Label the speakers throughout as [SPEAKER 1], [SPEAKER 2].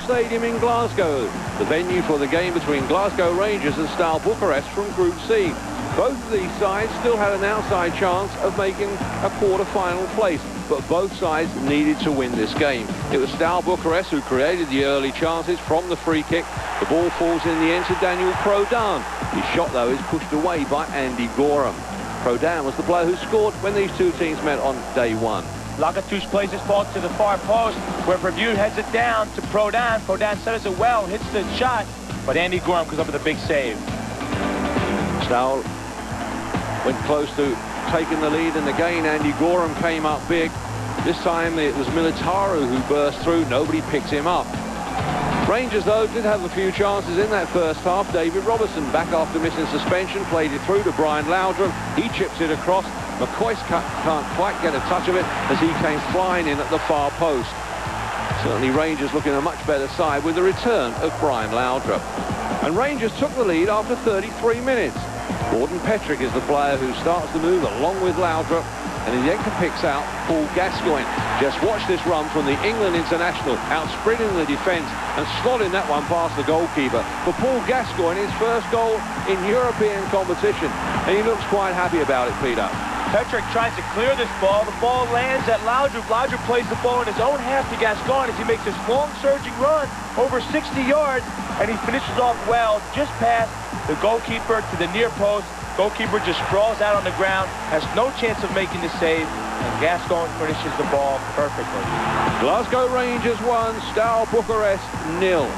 [SPEAKER 1] Stadium in Glasgow, the venue for the game between Glasgow Rangers and Steaua Bucharest from Group C. Both of these sides still had an outside chance of making a quarter-final place, but both sides needed to win this game. It was Steaua Bucharest who created the early chances from the free kick. The ball falls in the end to Daniel Prodan. His shot, though, is pushed away by Andy Gorham. Prodan was the player who scored when these two teams met on day one.
[SPEAKER 2] Lakatos plays this ball to the far post, where Verbu heads it down to Prodan. Prodan centers it well, hits the shot, but Andy Gorham comes up with a big save.
[SPEAKER 1] Steaua went close to taking the lead, and again Andy Gorham came up big. This time it was Militaru who burst through. Nobody picked him up. Rangers, though, did have a few chances in that first half. David Robertson, back after missing suspension, played it through to Brian Laudrup. He chips it across. McCoist can't quite get a touch of it as he came flying in at the far post. Certainly Rangers looking a much better side with the return of Brian Laudrup. And Rangers took the lead after 33 minutes. Gordon Petrick is the player who starts the move along with Laudrup, and he then picks out Paul Gascoigne. Just watch this run from the England international, out-sprinting the defence and slotting that one past the goalkeeper. For Paul Gascoigne, his first goal in European competition, and he looks quite happy about it, Peter.
[SPEAKER 2] Petrick tries to clear this ball. The ball lands at Laudrup. Laudrup plays the ball in his own half to Gascoigne as he makes this long surging run over 60 yards, and he finishes off well just past the goalkeeper to the near post. Goalkeeper just sprawls out on the ground, has no chance of making the save, and Gascoigne finishes the ball perfectly.
[SPEAKER 1] Glasgow Rangers 1, Steaua Bucharest 0.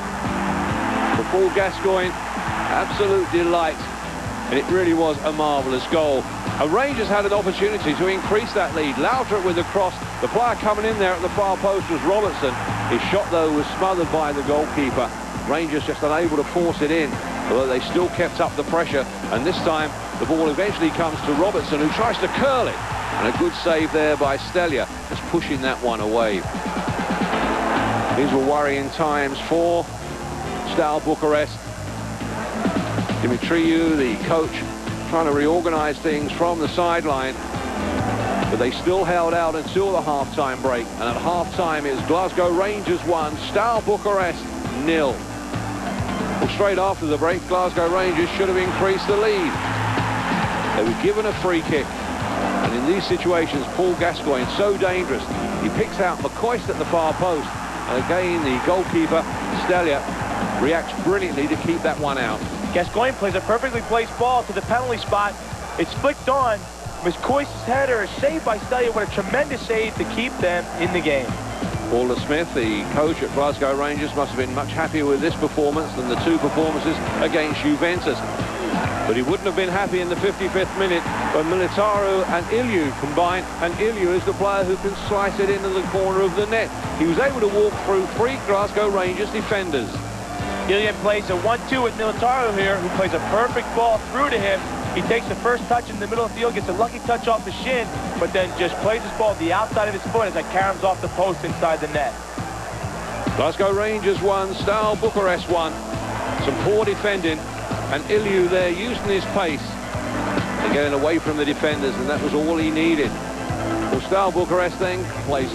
[SPEAKER 1] For Paul Gascoigne, absolute delight, and it really was a marvellous goal. And Rangers had an opportunity to increase that lead. Laudrup with the cross. The player coming in there at the far post was Robertson. His shot, though, was smothered by the goalkeeper. Rangers just unable to force it in, although they still kept up the pressure. And this time, the ball eventually comes to Robertson, who tries to curl it. And a good save there by Steaua, just pushing that one away. These were worrying times for Steaua Bucharest. Dimitriou, the coach, trying to reorganize things from the sideline, but they still held out until the half-time break, and at half-time it's Glasgow Rangers 1, Steaua Bucharest 0. Well, straight after the break, Glasgow Rangers should have increased the lead. They were given a free kick, and in these situations Paul Gascoigne, so dangerous, he picks out McCoist at the far post, and again the goalkeeper Steaua reacts brilliantly to keep that one out.
[SPEAKER 2] Gascoigne plays a perfectly placed ball to the penalty spot. It's flicked on. McCoist's header is saved by Steaua. What a tremendous save to keep them in the game.
[SPEAKER 1] Paul Smith, the coach at Glasgow Rangers, must have been much happier with this performance than the two performances against Juventus. But he wouldn't have been happy in the 55th minute when Militaru and Iliu combined, and Iliu is the player who can slice it into the corner of the net. He was able to walk through three Glasgow Rangers defenders.
[SPEAKER 2] Ilian plays a 1-2 with Militaru here, who plays a perfect ball through to him. He takes the first touch in the middle of the field, gets a lucky touch off the shin, but then just plays this ball to the outside of his foot as it caroms off the post inside the net.
[SPEAKER 1] Glasgow Rangers 1, Steaua Bucharest 1. Some poor defending, and Iliu there using his pace and getting away from the defenders, and that was all he needed. Well, Steaua Bucharest then plays